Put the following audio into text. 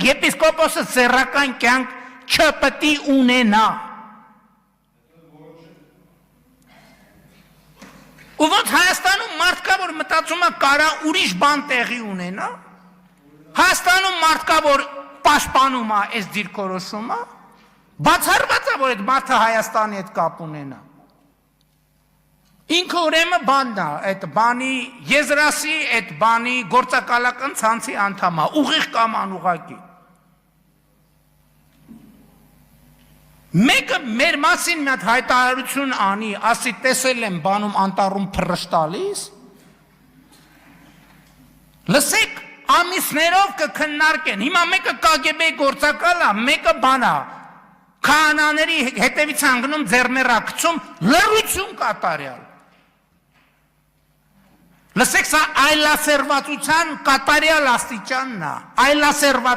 եպիսկոպոսը սեռական կյանք չպետք է ունենա։ Ու ոնց Հայաստանում մարդ կա, որ մտածում է կարա ուրիշ բան տեղի ունենա, Հայաստանում մարդ կա, որ պաշտպանում է այս դիրքորոշումը, բացառված է, որ այդ մարդը Հայաստանի հետ կապ ունենա։ Ինքը ուրեմն բանն է, այդ բանի եզրասի, այդ բանի գործակալական ցանցի անդամ է, ուղիղ կամ անուղղակի։ Մեկը մեր մասին մի հատ հայտարարություն անի, ասի տեսել եմ բանում անտառում փռշտալիս, լսեք, ամիսներով կքննարկեն, հիմա մեկը KGB գործակալ է, մեկը բան է, քահանաների հետևից հանգնում ձեռներակցում, լռություն կատարյալ։ Լսեք, սա այլասերվածության կատարյալ աստիճանն է, այլասերված